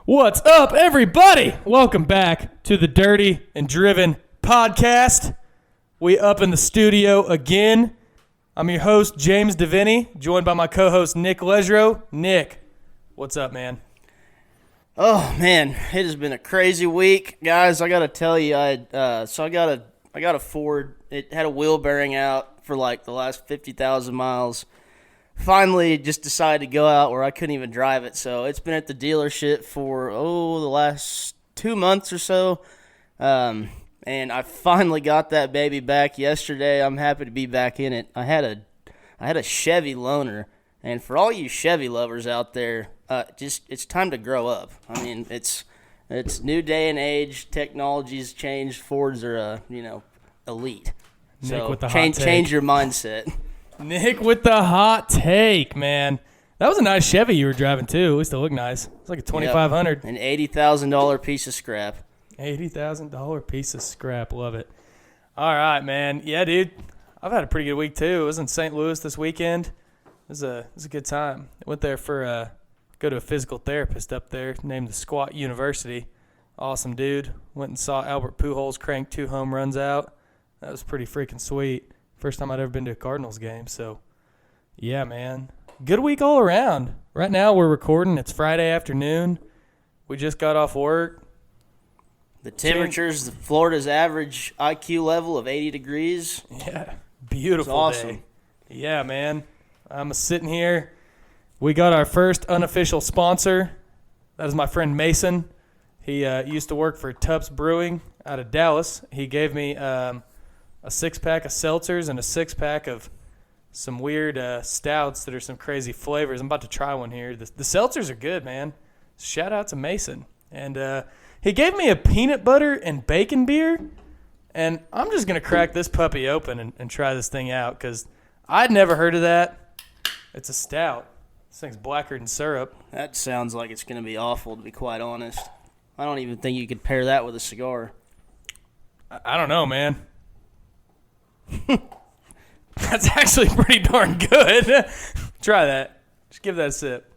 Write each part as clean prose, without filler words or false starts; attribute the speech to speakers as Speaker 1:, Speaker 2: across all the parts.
Speaker 1: What's up, everybody? Welcome back to the Dirty and Driven podcast. We up in the studio again. I'm your host, James DeVinny, joined by my co-host, Nick Lesro. Nick, what's up, man?
Speaker 2: Oh man, it has been a crazy week, guys. I gotta tell you, I got a Ford. It had a wheel bearing out for like the last 50,000 miles. Finally, just decided to go out where I couldn't even drive it. So it's been at the dealership for the last 2 months or so. And I finally got that baby back yesterday. I'm happy to be back in it. I had a Chevy loaner, and for all you Chevy lovers out there, it's time to grow up. I mean, it's new day and age. Technology's changed. Fords are elite.
Speaker 1: Nick
Speaker 2: So
Speaker 1: with the hot take.
Speaker 2: change your mindset.
Speaker 1: Nick with the hot take, man. That was a nice Chevy you were driving, too. At least it looked nice. It's like a 2500.
Speaker 2: Yep. An $80,000 piece of scrap.
Speaker 1: $80,000 piece of scrap. Love it. All right, man. Yeah, dude. I've had a pretty good week, too. I was in St. Louis this weekend. It was a good time. I went there for go to a physical therapist up there named the Squat University. Awesome dude. Went and saw Albert Pujols crank 2 home runs out. That was pretty freaking sweet. First time I'd ever been to a Cardinals game. So, yeah, man. Good week all around. Right now we're recording. It's Friday afternoon. We just got off work.
Speaker 2: The temperatures, Florida's average IQ level of 80 degrees.
Speaker 1: Yeah, beautiful
Speaker 2: awesome.
Speaker 1: day. Yeah, man. I'm sitting here. We got our first unofficial sponsor. That is my friend Mason. He used to work for Tubbs Brewing out of Dallas. He gave me a 6-pack of seltzers and a 6-pack of some weird stouts that are some crazy flavors. I'm about to try one here. The seltzers are good, man. Shout out to Mason. And he gave me a peanut butter and bacon beer, and I'm just going to crack this puppy open and try this thing out because I'd never heard of that. It's a stout. This thing's blacker than syrup.
Speaker 2: That sounds like it's going to be awful, to be quite honest. I don't even think you could pair that with a cigar.
Speaker 1: I don't know, man. That's actually pretty darn good. Try that. Just give that a sip.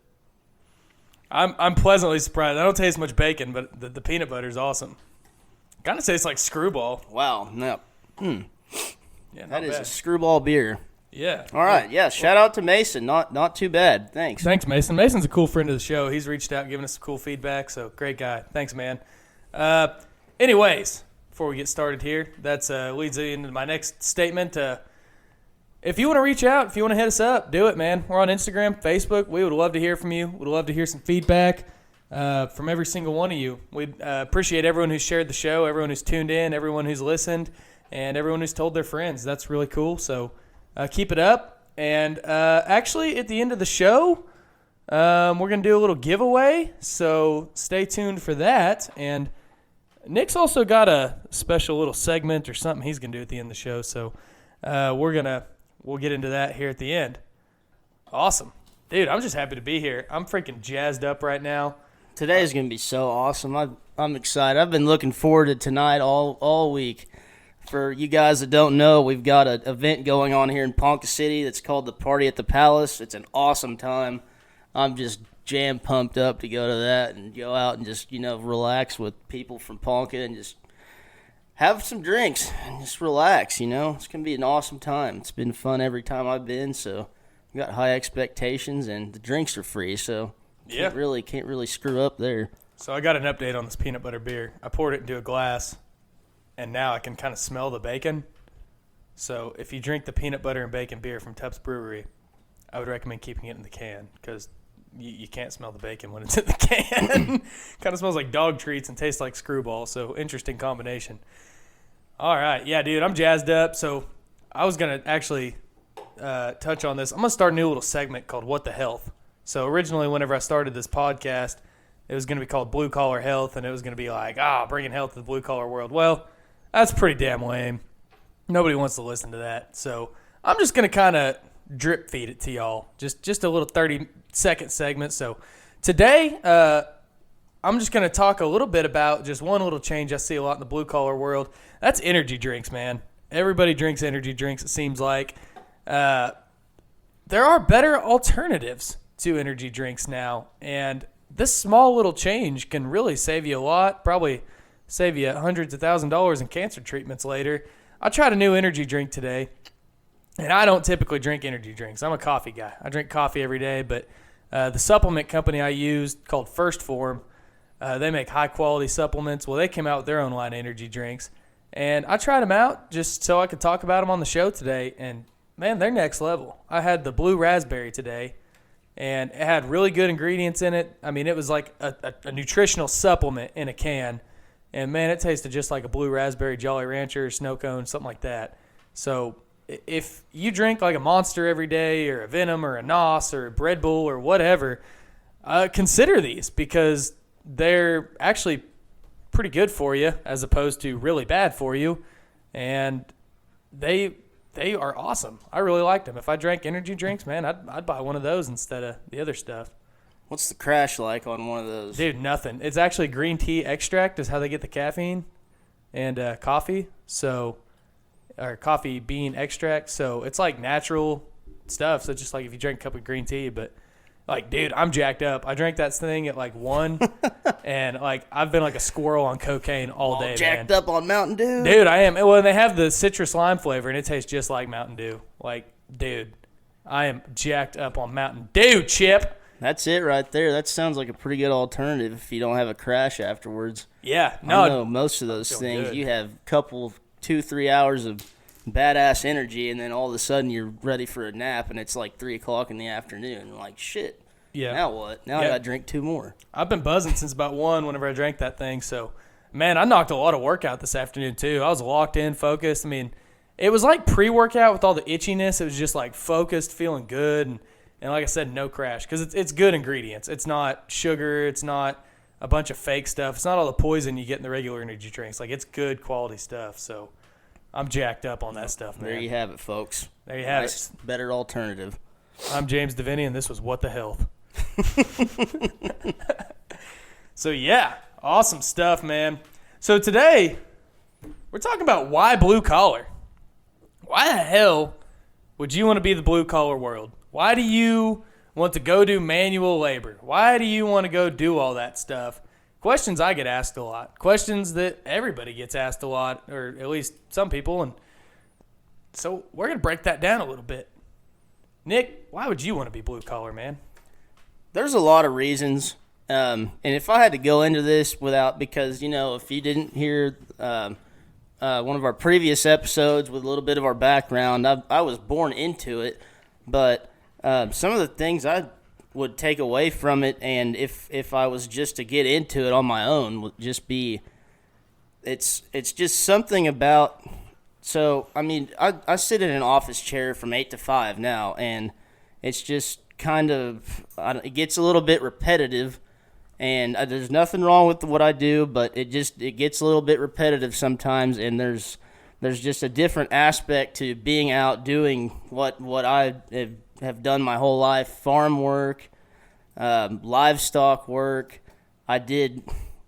Speaker 1: I'm pleasantly surprised. I don't taste much bacon, but the peanut butter is awesome. Kind of tastes like Screwball.
Speaker 2: Wow. No.
Speaker 1: Yeah,
Speaker 2: That is
Speaker 1: bad.
Speaker 2: a Screwball beer.
Speaker 1: Yeah.
Speaker 2: All right. Yeah. Shout out to Mason. Not too bad. Thanks.
Speaker 1: Thanks, Mason. Mason's a cool friend of the show. He's reached out and given us some cool feedback, so great guy. Thanks, man. Anyways, before we get started here, that leads into my next statement. If you want to reach out, if you want to hit us up, do it, man. We're on Instagram, Facebook. We would love to hear from you. We'd love to hear some feedback from every single one of you. We'd appreciate everyone who's shared the show, everyone who's tuned in, everyone who's listened, and everyone who's told their friends. That's really cool, so keep it up. And actually, at the end of the show, we're going to do a little giveaway, so stay tuned for that. And Nick's also got a special little segment or something he's going to do at the end of the show, so we'll get into that here at the end. Awesome. Dude, I'm just happy to be here. I'm freaking jazzed up right now.
Speaker 2: Today's going to be so awesome. I'm excited. I've been looking forward to tonight all week. For you guys that don't know, we've got an event going on here in Ponca City that's called the Party at the Palace. It's an awesome time. I'm just jam pumped up to go to that and go out and just, relax with people from Ponca and just have some drinks and just relax, It's going to be an awesome time. It's been fun every time I've been, so I've got high expectations, and the drinks are free, so can't really screw up there.
Speaker 1: So I got an update on this peanut butter beer. I poured it into a glass, and now I can kind of smell the bacon. So if you drink the peanut butter and bacon beer from Tubbs Brewery, I would recommend keeping it in the can because you can't smell the bacon when it's in the can. Kind of smells like dog treats and tastes like Screwball, so interesting combination. All right. Yeah, dude, I'm jazzed up. So I was going to actually touch on this. I'm going to start a new little segment called What the Health. So originally, whenever I started this podcast, it was going to be called Bluecollar Health, and it was going to be like, bringing health to the blue-collar world. Well, that's pretty damn lame. Nobody wants to listen to that. So I'm just going to kind of drip feed it to y'all. Just a little 30-second segment. So today, I'm just going to talk a little bit about just one little change I see a lot in the blue-collar world. That's energy drinks, man. Everybody drinks energy drinks, it seems like. There are better alternatives to energy drinks now, and this small little change can really save you a lot, probably save you hundreds of $1,000s in cancer treatments later. I tried a new energy drink today, and I don't typically drink energy drinks. I'm a coffee guy. I drink coffee every day, but the supplement company I used called First Form, they make high-quality supplements. Well, they came out with their own line of energy drinks, and I tried them out just so I could talk about them on the show today, and, man, they're next level. I had the blue raspberry today, and it had really good ingredients in it. I mean, it was like a nutritional supplement in a can, and, man, it tasted just like a blue raspberry Jolly Rancher, snow cone, something like that. So if you drink like a Monster every day or a Venom or a NOS or a Red Bull or whatever, consider these because they're actually pretty good for you as opposed to really bad for you, and they are awesome. I really liked them. If I drank energy drinks, man, I'd buy one of those instead of the other stuff.
Speaker 2: What's the crash like on one of those?
Speaker 1: Dude, nothing. It's actually green tea extract is how they get the caffeine, and coffee, or coffee bean extract. So it's like natural stuff. So just like if you drink a cup of green tea, but like, dude, I'm jacked up. I drank that thing at like 1, and like I've been like a squirrel on cocaine all day,
Speaker 2: jacked
Speaker 1: man.
Speaker 2: up on Mountain Dew?
Speaker 1: Dude, I am. Well, they have the citrus lime flavor, and it tastes just like Mountain Dew. Like, dude, I am jacked up on Mountain Dew, Chip.
Speaker 2: That's it right there. That sounds like a pretty good alternative if you don't have a crash afterwards.
Speaker 1: Yeah, no.
Speaker 2: I know most of those things,
Speaker 1: good.
Speaker 2: you have a couple, 2-3 hours of badass energy, and then all of a sudden you're ready for a nap, and it's like 3 o'clock in the afternoon. You're like, shit.
Speaker 1: Yeah.
Speaker 2: Now what? Now I got to drink 2 more.
Speaker 1: I've been buzzing since about 1 whenever I drank that thing. So, man, I knocked a lot of work out this afternoon, too. I was locked in, focused. I mean, it was like pre-workout with all the itchiness. It was just like focused, feeling good. And like I said, no crash because it's good ingredients. It's not sugar. It's not a bunch of fake stuff. It's not all the poison you get in the regular energy drinks. Like, it's good quality stuff. So, I'm jacked up on that stuff, man.
Speaker 2: There you have it, folks.
Speaker 1: There you have
Speaker 2: it. Better alternative.
Speaker 1: I'm James Deviney, and this was What the Health. So, yeah, awesome stuff, man. So, today, we're talking about why blue collar. Why the hell would you want to be the blue collar world? Why do you want to go do manual labor? Why do you want to go do all that stuff? Questions I get asked a lot. Questions that everybody gets asked a lot, or at least some people. And so we're going to break that down a little bit. Nick, why would you want to be blue collar, man?
Speaker 2: There's a lot of reasons. And if I had to go into this because, if you didn't hear one of our previous episodes with a little bit of our background, I was born into it. But some of the things I would take away from it, and if I was just to get into it on my own, would just be it's just something about. So I mean, I sit in an office chair from 8 to 5 now, and it's just kind of it gets a little bit repetitive, and there's nothing wrong with what I do, but it gets a little bit repetitive sometimes, and there's just a different aspect to being out doing what I have done my whole life: farm work, livestock work. I did,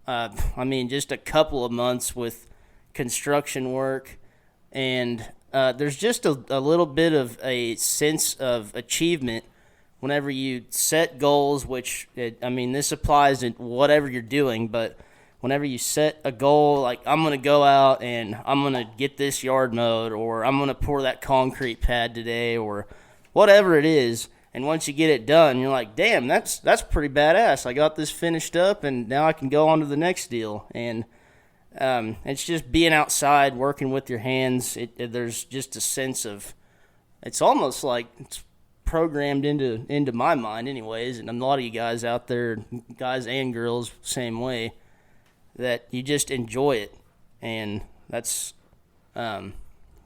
Speaker 2: just a couple of months with construction work, and there's just a little bit of a sense of achievement whenever you set goals, this applies in whatever you're doing, but whenever you set a goal, like I'm going to go out and I'm going to get this yard mowed, or I'm going to pour that concrete pad today, or whatever it is, and once you get it done, you're like, damn, that's pretty badass. I got this finished up, and now I can go on to the next deal. And it's just being outside, working with your hands. There's just a sense of, it's almost like it's programmed into my mind anyways, and a lot of you guys out there, guys and girls, same way, that you just enjoy it. And that's,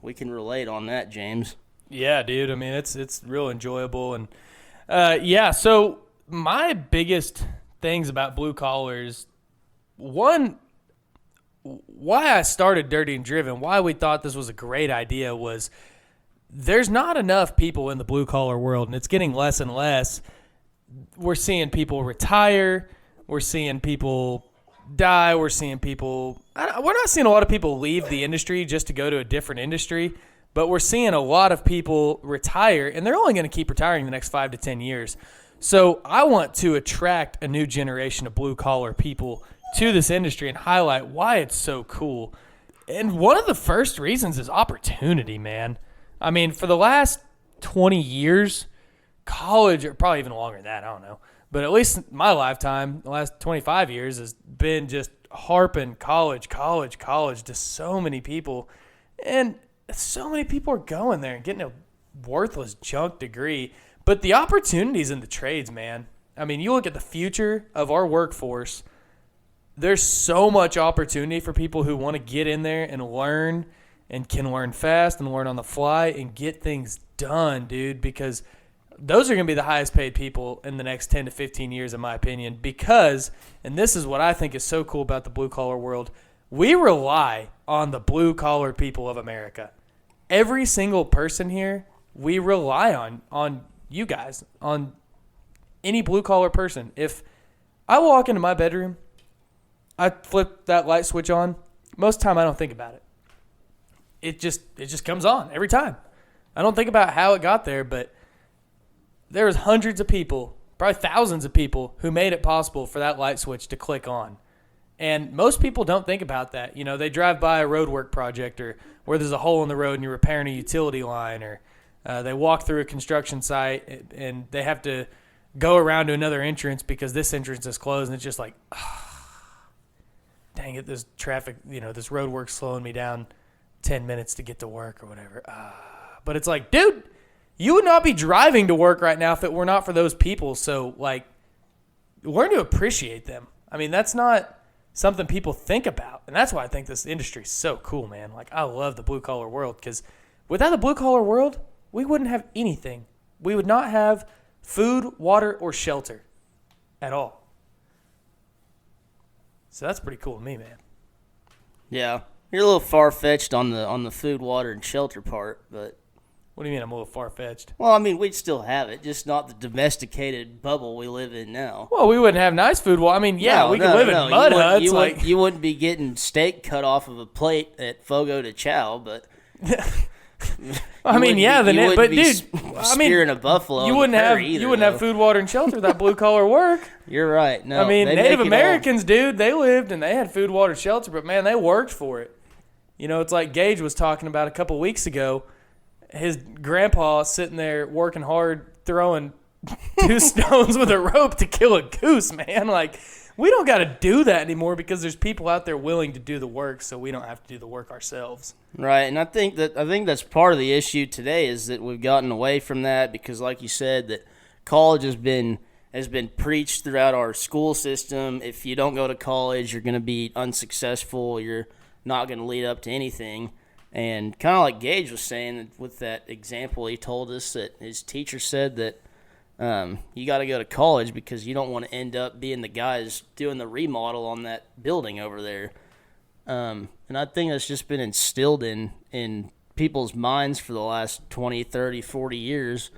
Speaker 2: we can relate on that, James.
Speaker 1: Yeah, dude. I mean, it's real enjoyable. And, so my biggest things about blue collars, one, why I started Dirty and Driven, why we thought this was a great idea was there's not enough people in the blue collar world, and it's getting less and less. We're seeing people retire. We're seeing people die. We're seeing people – we're not seeing a lot of people leave the industry just to go to a different industry. But we're seeing a lot of people retire, and they're only going to keep retiring the next 5 to 10 years. So I want to attract a new generation of blue-collar people to this industry and highlight why it's so cool. And one of the first reasons is opportunity, man. I mean, for the last 20 years, college, or probably even longer than that, I don't know. But at least my lifetime, the last 25 years, has been just harping college to so many people. And so many people are going there and getting a worthless junk degree. But the opportunities in the trades, man. I mean, you look at the future of our workforce, there's so much opportunity for people who want to get in there and learn and can learn fast and learn on the fly and get things done, dude, because those are going to be the highest paid people in the next 10 to 15 years, in my opinion, because, and this is what I think is so cool about the blue-collar world, we rely on the blue-collar people of America. Every single person here, we rely on you guys, on any blue-collar person. If I walk into my bedroom, I flip that light switch on, most of the time I don't think about it. It just comes on every time. I don't think about how it got there, but there's hundreds of people, probably thousands of people, who made it possible for that light switch to click on. And most people don't think about that. You know, they drive by a roadwork project or where there's a hole in the road and you're repairing a utility line, or they walk through a construction site and they have to go around to another entrance because this entrance is closed, and it's just like, dang it, this traffic, this roadwork's slowing me down 10 minutes to get to work or whatever. But it's like, dude, you would not be driving to work right now if it were not for those people. So, like, learn to appreciate them. I mean, that's not something people think about. And that's why I think this industry is so cool, man. Like, I love the blue-collar world, because without the blue-collar world, we wouldn't have anything. We would not have food, water, or shelter at all. So that's pretty cool to me, man.
Speaker 2: Yeah. You're a little far-fetched on the food, water, and shelter part, but...
Speaker 1: What do you mean I'm a little far-fetched?
Speaker 2: Well, I mean, we'd still have it, just not the domesticated bubble we live in now.
Speaker 1: Well, we wouldn't have nice food. Well, I mean, yeah, we could live in mud huts.
Speaker 2: You wouldn't be getting steak cut off of a plate at Fogo de Chao, but...
Speaker 1: I mean, yeah, but dude,
Speaker 2: spearing a buffalo,
Speaker 1: you wouldn't have food, water, and shelter without blue collar work.
Speaker 2: You're right. No,
Speaker 1: I mean, Native Americans, dude, they lived and they had food, water, shelter, but man, they worked for it. It's like Gage was talking about a couple weeks ago. His grandpa sitting there working hard, throwing 2 stones with a rope to kill a goose, man. Like, we don't got to do that anymore because there's people out there willing to do the work, so we don't have to do the work ourselves.
Speaker 2: Right, and I think that's part of the issue today is that we've gotten away from that because, like you said, that college has been preached throughout our school system. If you don't go to college, you're going to be unsuccessful. You're not going to lead up to anything. And kind of like Gage was saying with that example, he told us that his teacher said that you got to go to college because you don't want to end up being the guys doing the remodel on that building over there. And I think that's just been instilled in people's minds for the last 20, 30, 40 years.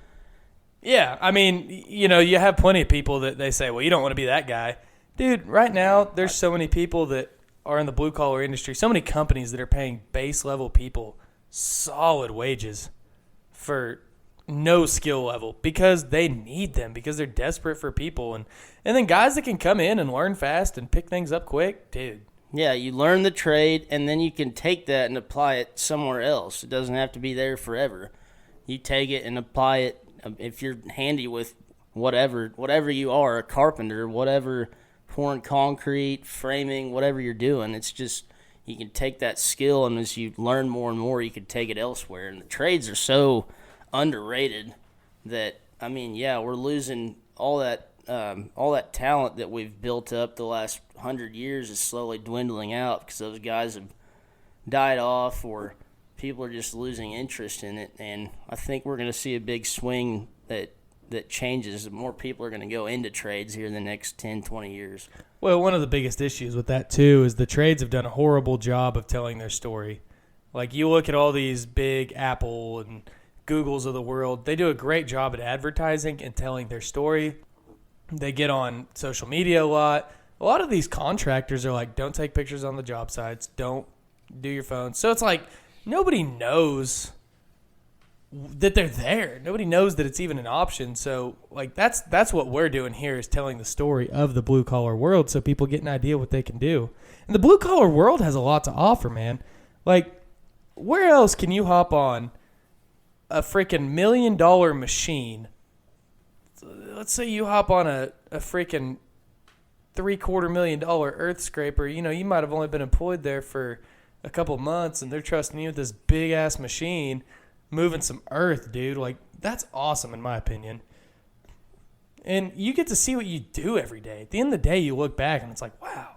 Speaker 1: Yeah, I mean, you have plenty of people that they say, well, you don't want to be that guy. Dude, right now, there's so many people that are in the blue-collar industry, so many companies that are paying base-level people solid wages for no skill level because they need them, because they're desperate for people. And then guys that can come in and learn fast and pick things up quick, dude.
Speaker 2: Yeah, you learn the trade, and then you can take that and apply it somewhere else. It doesn't have to be there forever. You take it and apply it. If you're handy with whatever you are, a carpenter, whatever, pouring concrete, framing, whatever you're doing, it's just you can take that skill, and as you learn more and more, you can take it elsewhere. And the trades are so underrated that, I mean, yeah, we're losing all that talent that we've built up the last 100 years is slowly dwindling out because those guys have died off or people are just losing interest in it. And I think we're going to see a big swing that changes. More people are going to go into trades here in the next 10, 20 years.
Speaker 1: Well, one of the biggest issues with that, too, is the trades have done a horrible job of telling their story. Like, you look at all these big Apple and Googles of the world, they do a great job at advertising and telling their story. They get on social media a lot. A lot of these contractors are like, don't take pictures on the job sites. Don't do your phone. So it's like nobody knows that they're there. Nobody knows that it's even an option. So like that's what we're doing here, is telling the story of the blue collar world so people get an idea what they can do. And the blue collar world has a lot to offer, man. Like, where else can you hop on a freaking $1 million machine? Let's say you hop on a freaking $750,000 earth scraper. You know, you might have only been employed there for a couple months, and they're trusting you with this big ass machine moving some earth, dude. Like, that's awesome in my opinion. And you get to see what you do every day. At the end of the day, you look back and it's like, wow,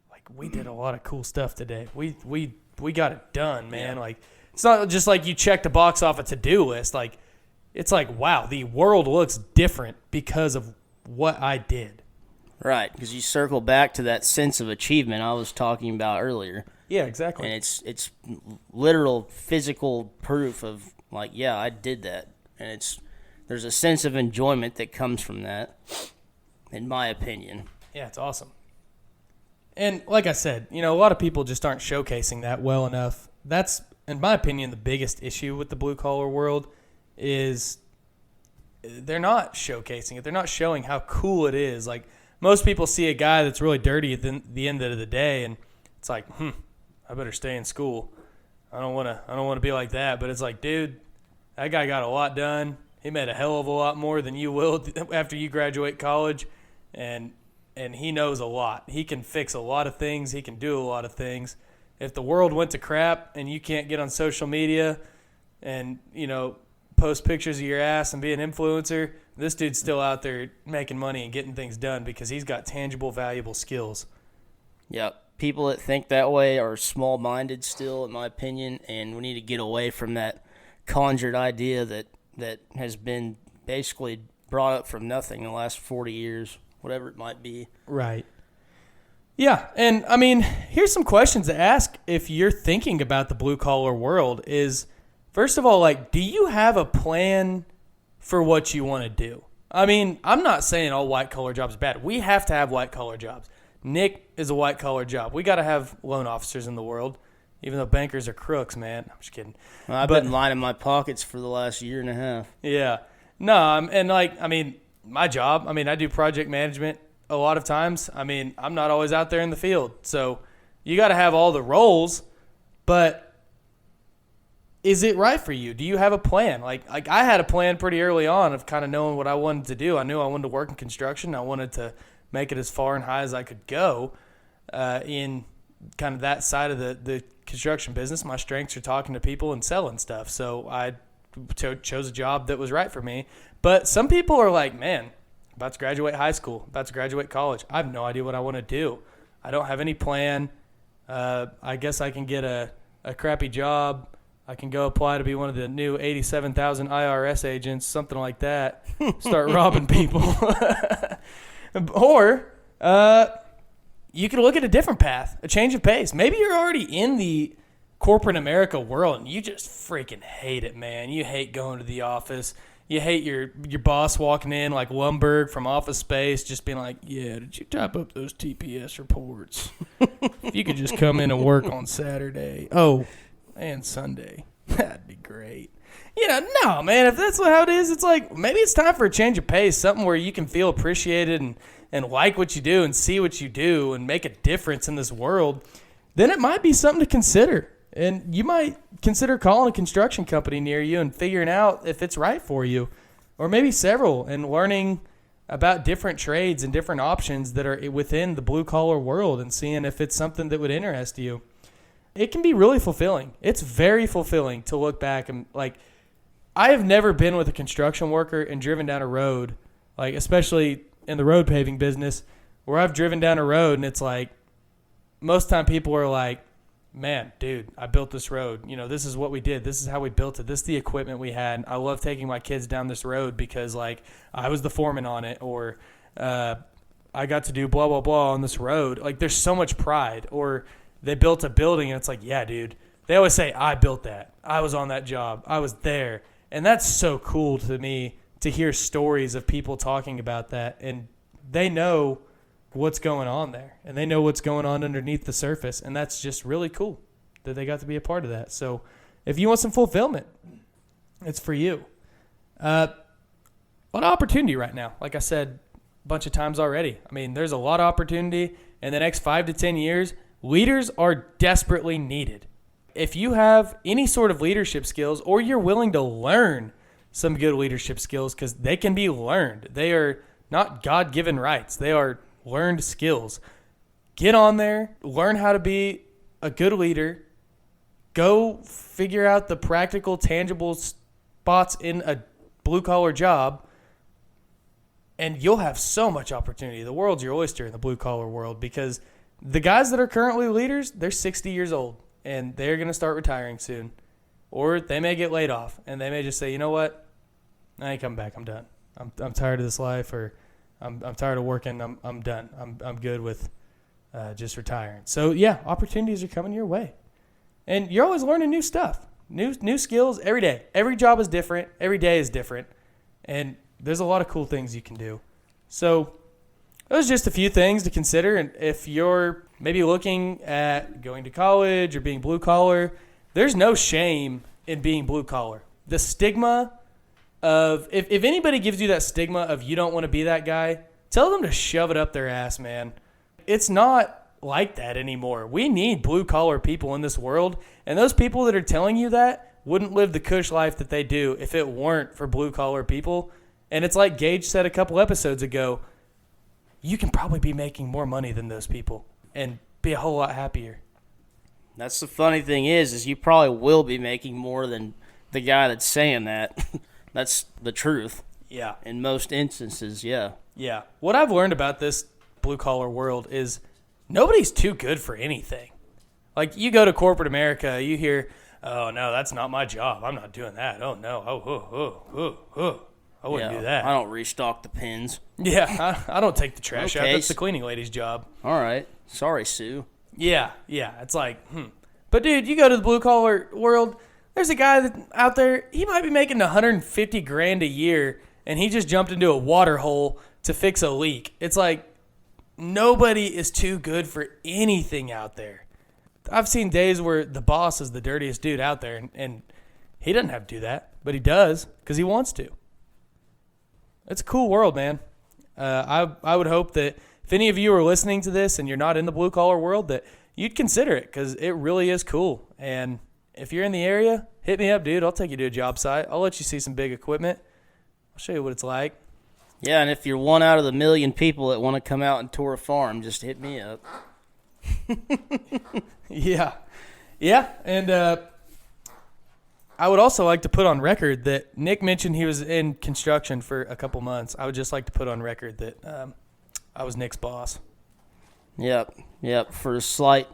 Speaker 1: like we did a lot of cool stuff today. We got it done, man. Yeah. Like, it's not just like you checked a box off a to-do list. Like, it's like, wow, the world looks different because of what I did.
Speaker 2: Right, because you circle back to that sense of achievement I was talking about earlier.
Speaker 1: Yeah, exactly.
Speaker 2: And it's literal physical proof of, like, yeah, I did that. And there's a sense of enjoyment that comes from that, in my opinion.
Speaker 1: Yeah, it's awesome. And like I said, you know, a lot of people just aren't showcasing that well enough. That's, in my opinion, the biggest issue with the blue-collar world is they're not showcasing it. They're not showing how cool it is. Like, most people see a guy that's really dirty at the end of the day, and it's like, I better stay in school. I don't want to be like that. But it's like, dude, that guy got a lot done. He made a hell of a lot more than you will after you graduate college, and he knows a lot. He can fix a lot of things. He can do a lot of things. If the world went to crap and you can't get on social media and, you know, post pictures of your ass and be an influencer, this dude's still out there making money and getting things done because he's got tangible, valuable skills.
Speaker 2: Yep. People that think that way are small-minded still, in my opinion, and we need to get away from that conjured idea that has been basically brought up from nothing in the last 40 years, whatever it might be.
Speaker 1: Right. Yeah, and, I mean, here's some questions to ask if you're thinking about the blue-collar world is, first of all, like, do you have a plan for what you want to do? I mean, I'm not saying all white-collar jobs are bad. We have to have white-collar jobs. Nick is a white-collar job. We got to have loan officers in the world, even though bankers are crooks, man. I'm just kidding.
Speaker 2: Well, I've been lining my pockets for the last year and a half.
Speaker 1: Yeah. No, and, like, I mean, my job, I mean, I do project management a lot of times. I mean, I'm not always out there in the field. So you got to have all the roles, but is it right for you? Do you have a plan? Like I had a plan pretty early on of kind of knowing what I wanted to do. I knew I wanted to work in construction. I wanted to make it as far and high as I could go in kind of that side of the construction business. My strengths are talking to people and selling stuff. So I chose a job that was right for me. But some people are like, man, about to graduate high school, about to graduate college. I have no idea what I want to do. I don't have any plan. I guess I can get a crappy job. I can go apply to be one of the new 87,000 IRS agents, something like that. Start robbing people. Or you could look at a different path, a change of pace. Maybe you're already in the corporate America world and you just freaking hate it, man. You hate going to the office. You hate your boss walking in like Lumberg from Office Space, just being like, yeah, did you type up those TPS reports? If you could just come in and work on Saturday. Oh, and Sunday. That'd be great. Yeah, no, man, if that's how it is, it's like maybe it's time for a change of pace, something where you can feel appreciated and like what you do and see what you do and make a difference in this world. Then it might be something to consider. And you might consider calling a construction company near you and figuring out if it's right for you. Or maybe several, and learning about different trades and different options that are within the blue-collar world and seeing if it's something that would interest you. It can be really fulfilling. It's very fulfilling to look back and, like, I have never been with a construction worker and driven down a road, like, especially in the road paving business, where I've driven down a road and it's like, most time people are like, man, dude, I built this road. You know, this is what we did. This is how we built it. This is the equipment we had. I love taking my kids down this road because, like, I was the foreman on it, or I got to do blah, blah, blah on this road. Like, there's so much pride. Or they built a building, and it's like, yeah, dude. They always say, I built that. I was on that job. I was there. And that's so cool to me to hear stories of people talking about that. And they know what's going on there, and they know what's going on underneath the surface, and that's just really cool that they got to be a part of that. So if you want some fulfillment, It's for you. A lot of opportunity right now. Like I said a bunch of times already. I mean, there's a lot of opportunity in the next 5 to 10 years. Leaders are desperately needed. If you have any sort of leadership skills, or you're willing to learn some good leadership skills, because they can be learned. They are not God-given rights. They are learned skills. Get on there, learn how to be a good leader, go figure out the practical, tangible spots in a blue-collar job, and you'll have so much opportunity. The world's your oyster in the blue-collar world, because the guys that are currently leaders, they're 60 years old, and they're going to start retiring soon. Or they may get laid off, and they may just say, you know what? I ain't coming back. I'm done. I'm tired of this life, or I'm tired of working. I'm done. I'm good with just retiring. So, yeah, opportunities are coming your way. And you're always learning new stuff, new skills every day. Every job is different. Every day is different. And there's a lot of cool things you can do. So those are just a few things to consider. And if you're maybe looking at going to college or being blue collar, there's no shame in being blue collar. The stigma of, if anybody gives you that stigma of you don't want to be that guy, tell them to shove it up their ass, man. It's not like that anymore. We need blue collar people in this world, and those people that are telling you that wouldn't live the cush life that they do if it weren't for blue collar people. And it's like Gage said a couple episodes ago, you can probably be making more money than those people and be a whole lot happier.
Speaker 2: That's the funny thing is you probably will be making more than the guy that's saying that. That's the truth.
Speaker 1: Yeah.
Speaker 2: In most instances, yeah.
Speaker 1: Yeah. What I've learned about this blue-collar world is nobody's too good for anything. Like, you go to corporate America, you hear, oh, no, that's not my job. I'm not doing that. Oh, no. I wouldn't do that.
Speaker 2: I don't restock the pins.
Speaker 1: Yeah, I don't take the trash out.
Speaker 2: Okay.
Speaker 1: That's the cleaning lady's job.
Speaker 2: All right. Sorry, Sue.
Speaker 1: Yeah. It's like, But, dude, you go to the blue-collar world, there's a guy out there, he might be making $150,000 a year, and he just jumped into a water hole to fix a leak. It's like, nobody is too good for anything out there. I've seen days where the boss is the dirtiest dude out there, and he doesn't have to do that, but he does because he wants to. It's a cool world, man. I would hope that if any of you are listening to this and you're not in the blue-collar world, that you'd consider it, because it really is cool. And if you're in the area, hit me up, dude. I'll take you to a job site. I'll let you see some big equipment. I'll show you what it's like.
Speaker 2: Yeah, and if you're one out of the million people that want to come out and tour a farm, just hit me up.
Speaker 1: Yeah, and I would also like to put on record that Nick mentioned he was in construction for a couple months. I would just like to put on record that I was Nick's boss.
Speaker 2: Yep, for a slight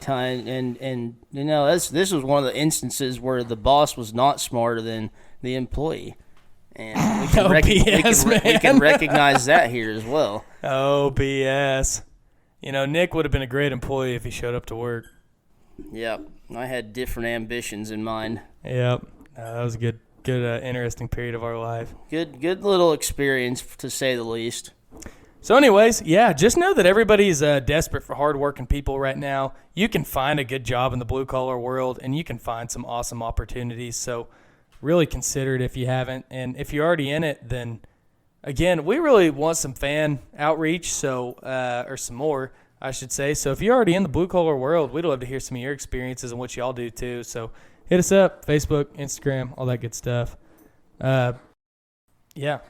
Speaker 2: time, and you know, this was one of the instances where the boss was not smarter than the employee, and we can recognize that here as well.
Speaker 1: Oh, BS. You know, Nick would have been a great employee if he showed up to work.
Speaker 2: Yep, I had different ambitions in mind.
Speaker 1: Yep, that was a good, interesting period of our life.
Speaker 2: Good little experience, to say the least.
Speaker 1: So anyways, yeah, just know that everybody's desperate for hard-working people right now. You can find a good job in the blue-collar world, and you can find some awesome opportunities. So really consider it if you haven't. And if you're already in it, then, again, we really want some fan outreach, so or some more, I should say. So if you're already in the blue-collar world, we'd love to hear some of your experiences and what y'all do too. So hit us up, Facebook, Instagram, all that good stuff. Yeah.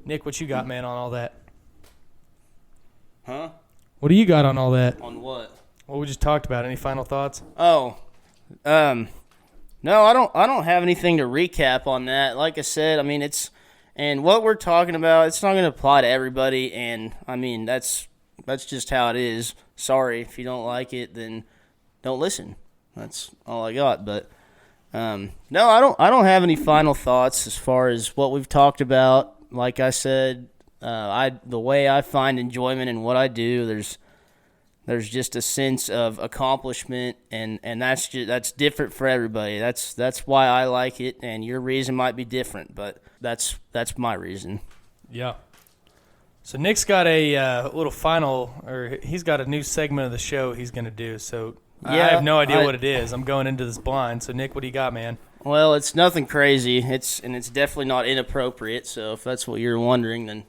Speaker 1: Nick, what you got, man, on all that?
Speaker 2: Huh?
Speaker 1: What do you got on all that?
Speaker 2: On what?
Speaker 1: What we just talked about. Any final thoughts?
Speaker 2: Oh, no, I don't have anything to recap on that. Like I said, I mean, and what we're talking about, it's not going to apply to everybody, and I mean, that's just how it is. Sorry, if you don't like it, then don't listen. That's all I got. But no, I don't have any final thoughts as far as what we've talked about. Like I said, the way I find enjoyment in what I do, there's just a sense of accomplishment, and that's different for everybody. That's why I like it, and your reason might be different, but that's my reason.
Speaker 1: Yeah. So Nick's got a little final, or he's got a new segment of the show he's going to do. So yeah, I have no idea what it is. I'm going into this blind. So Nick, what do you got, man?
Speaker 2: Well, it's nothing crazy. It's definitely not inappropriate. So if that's what you're wondering, then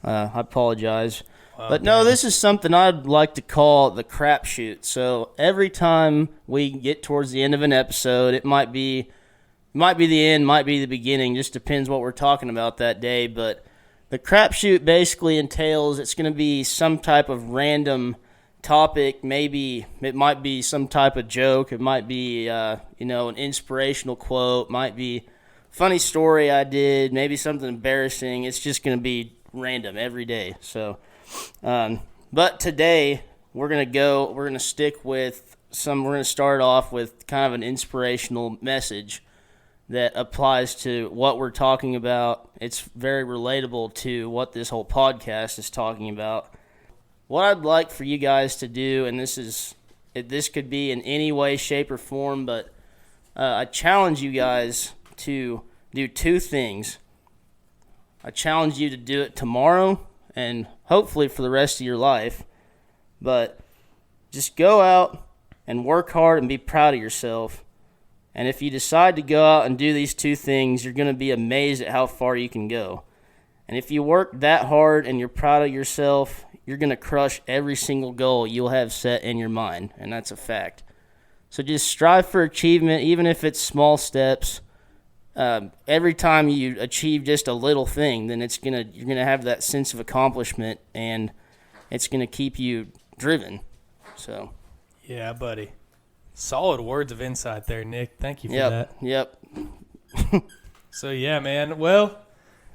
Speaker 2: I apologize. But no, this is something I'd like to call the crapshoot. So every time we get towards the end of an episode, it might be the end, might be the beginning. Just depends what we're talking about that day. But the crapshoot basically entails it's going to be some type of random topic. Maybe it might be some type of joke. It might be an inspirational quote. Might be funny story I did. Maybe something embarrassing. It's just going to be random every day. So. But today we're going to stick with we're going to start off with kind of an inspirational message that applies to what we're talking about. It's very relatable to what this whole podcast is talking about. What I'd like for you guys to do, and this could be in any way, shape, or form, but I challenge you guys to do two things. I challenge you to do it tomorrow and hopefully for the rest of your life, but just go out and work hard and be proud of yourself. And if you decide to go out and do these two things, you're going to be amazed at how far you can go. And if you work that hard and you're proud of yourself, you're going to crush every single goal you'll have set in your mind, and that's a fact. So just strive for achievement, even if it's small steps. Every time you achieve just a little thing, then you're gonna have that sense of accomplishment, and it's gonna keep you driven. So,
Speaker 1: yeah, buddy, solid words of insight there, Nick. Thank you for that.
Speaker 2: Yep.
Speaker 1: So yeah, man. Well,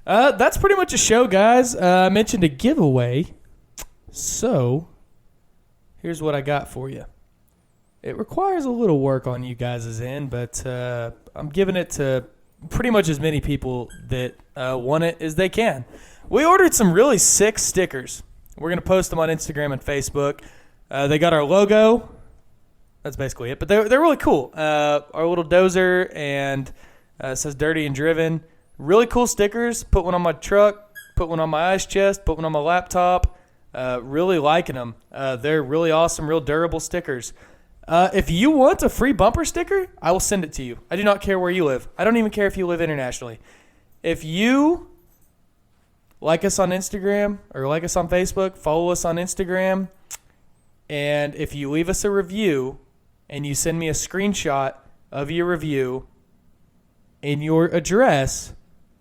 Speaker 1: that's pretty much a show, guys. I mentioned a giveaway, so here's what I got for you. It requires a little work on you guys' end, but I'm giving it to pretty much as many people that want it as they can. We ordered some really sick stickers. We're going to post them on Instagram and Facebook. They got our logo. That's basically it, but they're really cool. Our little dozer, and it says Dirty and Driven. Really cool stickers. Put one on my truck, put one on my ice chest, put one on my laptop. Really liking them. They're really awesome, real durable stickers. If you want a free bumper sticker, I will send it to you. I do not care where you live. I don't even care if you live internationally. If you like us on Instagram or like us on Facebook, follow us on Instagram, and if you leave us a review and you send me a screenshot of your review and your address,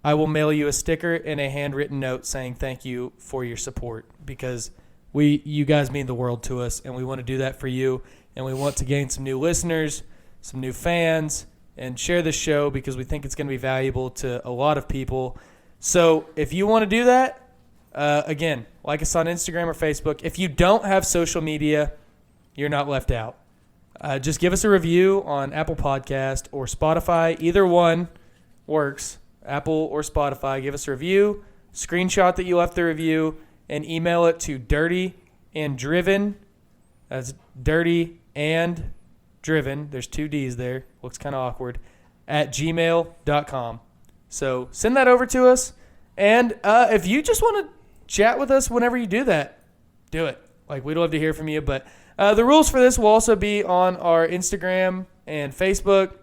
Speaker 1: I will mail you a sticker and a handwritten note saying thank you for your support, because you guys mean the world to us, and we want to do that for you. And we want to gain some new listeners, some new fans, and share this show because we think it's going to be valuable to a lot of people. So if you want to do that, again, like us on Instagram or Facebook. If you don't have social media, you're not left out. Just give us a review on Apple Podcast or Spotify. Either one works, Apple or Spotify. Give us a review, screenshot that you left the review, and email it to Dirty and Driven. That's Dirty and Driven. There's two D's there. Looks kind of awkward. At gmail.com. So send that over to us. And if you just want to chat with us whenever you do that, do it. We'd love to hear from you. But the rules for this will also be on our Instagram and Facebook.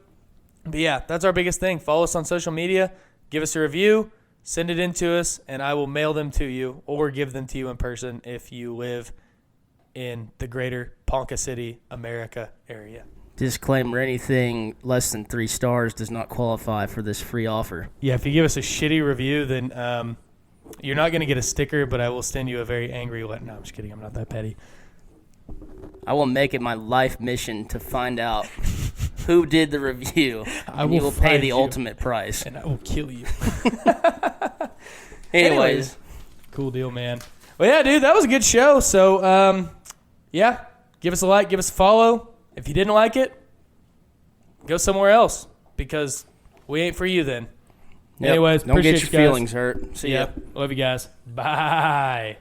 Speaker 1: But yeah, that's our biggest thing. Follow us on social media. Give us a review. Send it in to us, and I will mail them to you or give them to you in person if you live in the greater Ponca City, America area.
Speaker 2: Disclaimer, anything less than 3 stars does not qualify for this free offer.
Speaker 1: Yeah, if you give us a shitty review, then you're not going to get a sticker, but I will send you a very angry letter. No, I'm just kidding. I'm not that petty.
Speaker 2: I will make it my life mission to find out who did the review. You will pay the ultimate price.
Speaker 1: And I will kill you.
Speaker 2: Anyways.
Speaker 1: Cool deal, man. Well, yeah, dude, that was a good show. So, yeah, give us a like, give us a follow. If you didn't like it, go somewhere else because we ain't for you then.
Speaker 2: Yep.
Speaker 1: Anyways,
Speaker 2: don't get your
Speaker 1: you guys.
Speaker 2: feelings hurt. See ya.
Speaker 1: Love you guys. Bye.